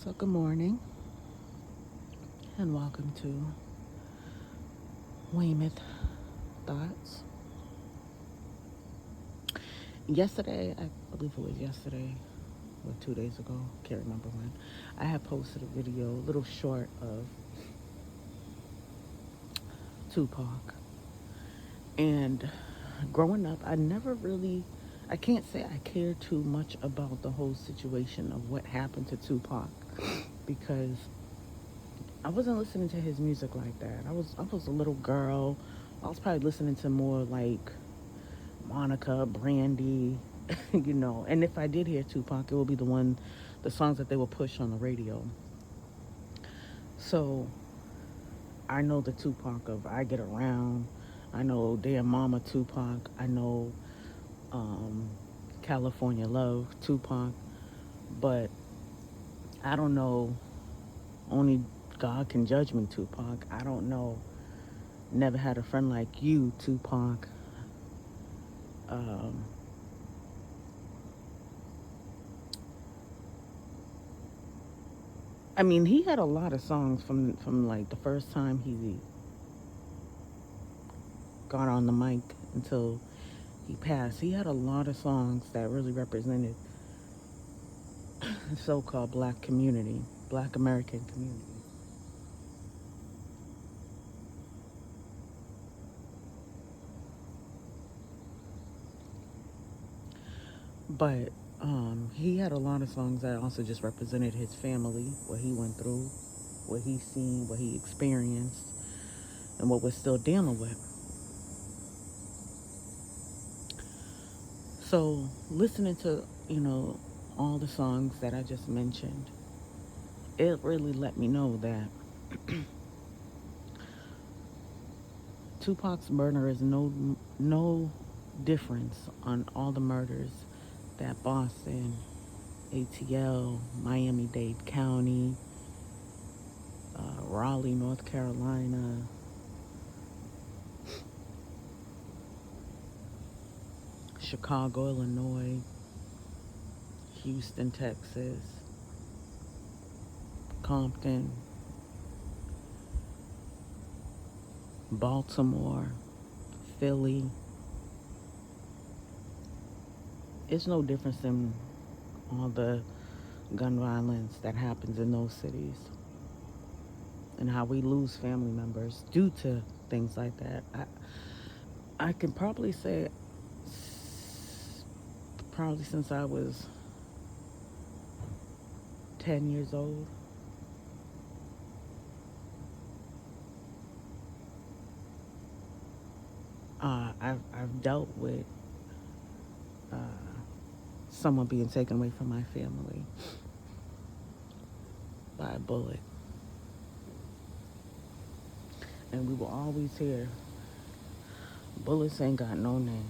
So, good morning and welcome to Weymouth Thoughts. Yesterday, I believe it was yesterday or 2 days ago, can't remember when, I had posted a video, a little short of Tupac. And growing up, I can't say I care too much about the whole situation of what happened to Tupac because I wasn't listening to his music like that. I was a little girl. I was probably listening to more like Monica, Brandy, And if I did hear Tupac, it will be the songs that they will push on the radio. So I know the Tupac of I Get Around. I know Dear Mama Tupac. I know um, California Love Tupac. But I don't know Only God Can Judge Me Tupac. I don't know Never Had a Friend Like You Tupac. Um, I mean, he had a lot of songs from like the first time he got on the mic until he passed. He had a lot of songs that really represented the so-called black community, black American community. But he had a lot of songs that also just represented his family, what he went through, what he seen, what he experienced, and what we're still dealing with. So listening to, all the songs that I just mentioned, it really let me know that Tupac's murder is no difference on all the murders that Boston, ATL, Miami-Dade County, Raleigh, North Carolina, Chicago, Illinois, Houston, Texas, Compton, Baltimore, Philly. It's no difference than all the gun violence that happens in those cities and how we lose family members due to things like that. I can probably say probably since I was 10 years old. I've dealt with uh, someone being taken away from my family by a bullet. And we will always hear, bullets ain't got no name.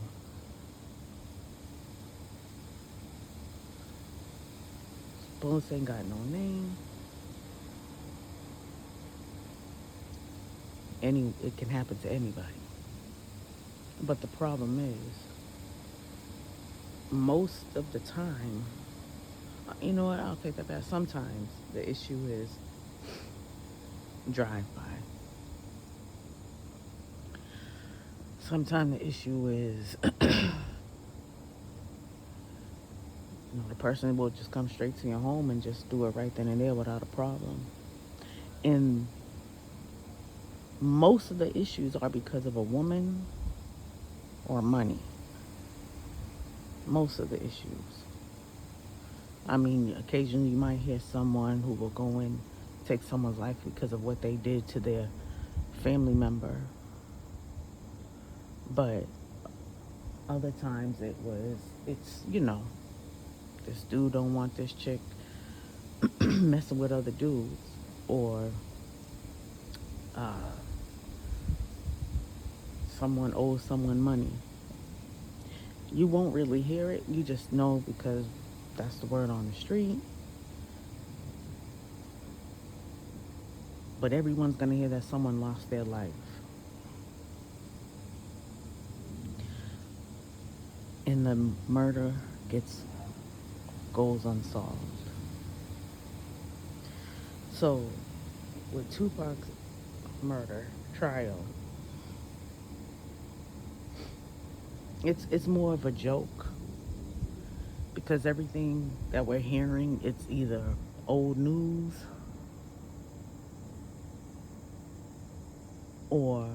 Bullets ain't got no name. It can happen to anybody. But the problem is, most of the time, you know what? I'll take that back. Sometimes the issue is drive-by. Sometimes the issue is, the person will just come straight to your home and just do it right then and there without a problem. And most of the issues are because of a woman or money. Most of the issues. I mean, occasionally you might hear someone who will go and take someone's life because of what they did to their family member. But other times this dude don't want this chick messing with other dudes, or uh, someone owes someone money. You won't really hear it. You just know because that's the word on the street. But everyone's going to hear that someone lost their life. And the murder goes unsolved. So, with Tupac's murder trial, it's more of a joke because everything that we're hearing, it's either old news or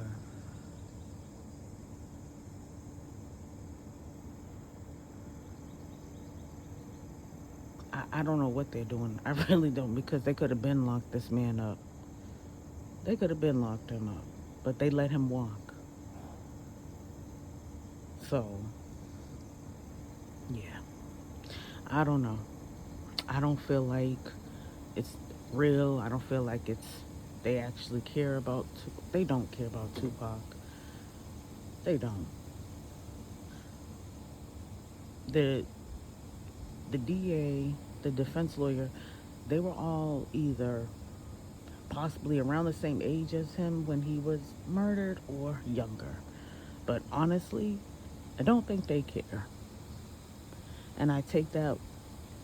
I don't know what they're doing. I really don't, because they could have been locked this man up. They could have been locked him up, but they let him walk. So, yeah, I don't know. I don't feel like it's real. I don't feel like they actually care about. They don't care about Tupac. They don't. The the DA, the defense lawyer, they were all either possibly around the same age as him when he was murdered or younger. But honestly, I don't think they care. And I take that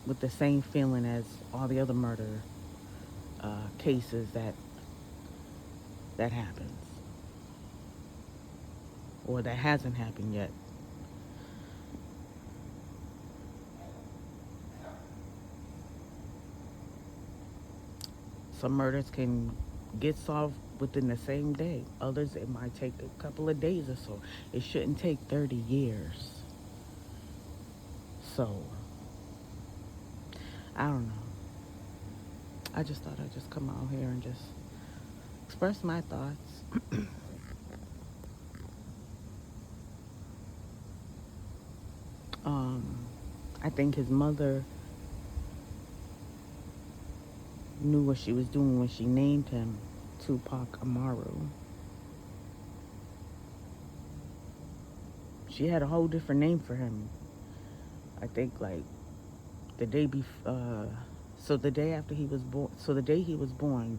with the same feeling as all the other murder cases that happens or that hasn't happened yet. Some murders can get solved within the same day. Others, it might take a couple of days or so. It shouldn't take 30 years. So, I don't know. I just thought I'd just come out here and just express my thoughts. um, I think his mother knew what she was doing when she named him Tupac Amaru. She had a whole different name for him. I think like the day before, so the day after he was born, so the day he was born,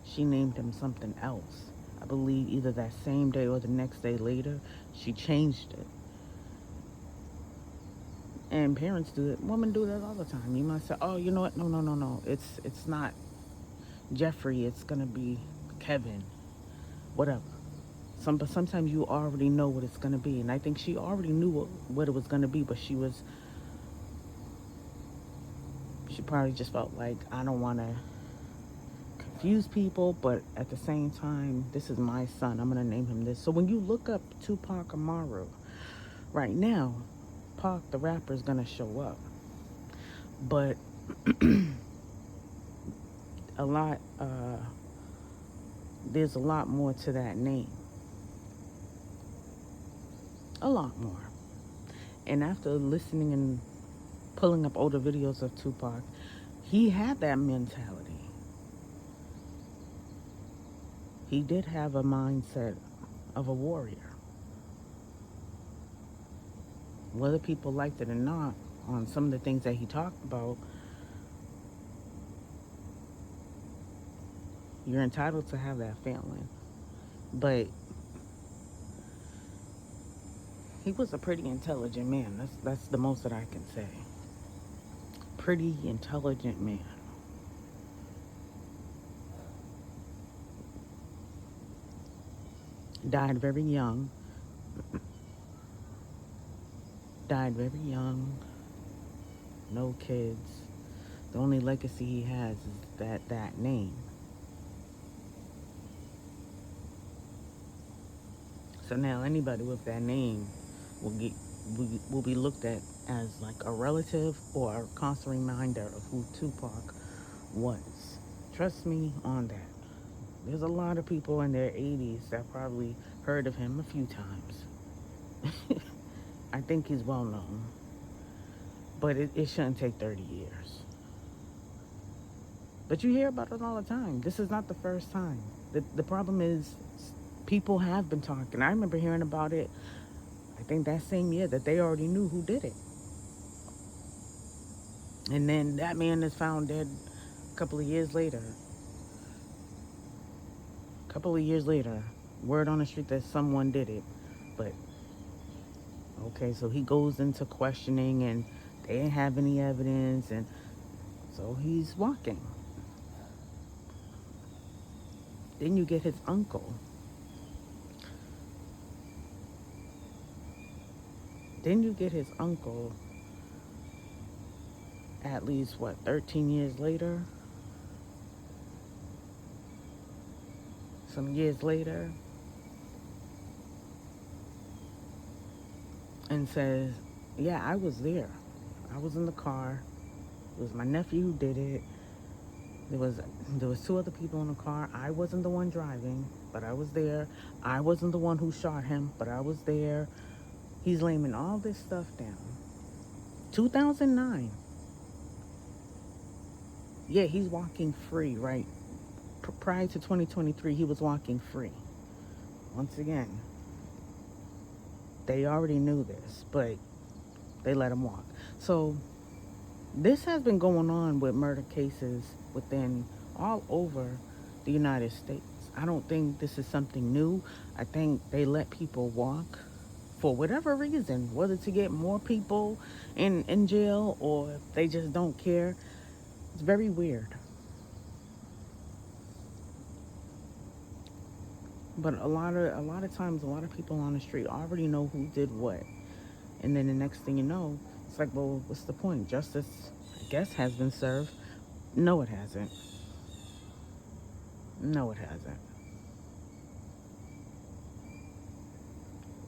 she named him something else. I believe either that same day or the next day later, she changed it. And parents do it. Women do that all the time. You might say, "Oh, you know what? No, no, no, no. It's not Jeffrey. It's gonna be Kevin. Whatever." But sometimes you already know what it's gonna be, and I think she already knew what it was gonna be, but she probably just felt like, I don't want to confuse people, but at the same time, this is my son. I'm gonna name him this. So when you look up Tupac Amaru right now, Pac the rapper is gonna show up, but a lot. There's a lot more to that name. A lot more. And after listening and pulling up older videos of Tupac, he had that mentality. He did have a mindset of a warrior. Whether people liked it or not, on some of the things that he talked about, you're entitled to have that feeling. But he was a pretty intelligent man. That's the most that I can say. Pretty intelligent man. Died very young. Died very young. No kids. The only legacy he has is that name. So now anybody with that name will be looked at as like a relative or a constant reminder of who Tupac was. Trust me on that. There's a lot of people in their 80s that probably heard of him a few times. I think he's well known, but it shouldn't take 30 years. But you hear about it all the time. This is not the first time. The problem is people have been talking. I remember hearing about it, I think that same year, that they already knew who did it. And then that man is found dead a couple of years later. A couple of years later, word on the street that someone did it. But, okay, so he goes into questioning and they didn't have any evidence, and so he's walking. Then you get his uncle. Then you get his uncle at least, what, 13 years later? Some years later, and says, yeah, I was there. I was in the car. It was my nephew who did it. There was there was two other people in the car. I wasn't the one driving, but I was there. I wasn't the one who shot him, but I was there. He's laying all this stuff down. 2009. Yeah, he's walking free, right? Prior to 2023, he was walking free. Once again, they already knew this, but they let him walk. So this has been going on with murder cases within all over the United States. I don't think this is something new. I think they let people walk for whatever reason, whether to get more people in jail or if they just don't care. It's very weird. But a lot of times, a lot of people on the street already know who did what, and then the next thing you know, it's like, well, what's the point? Justice, I guess, has been served. No, it hasn't. No, it hasn't.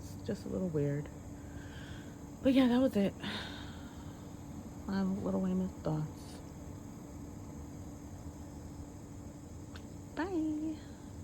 It's just a little weird. But yeah, that was it. My little Weymouth thoughts. Bye.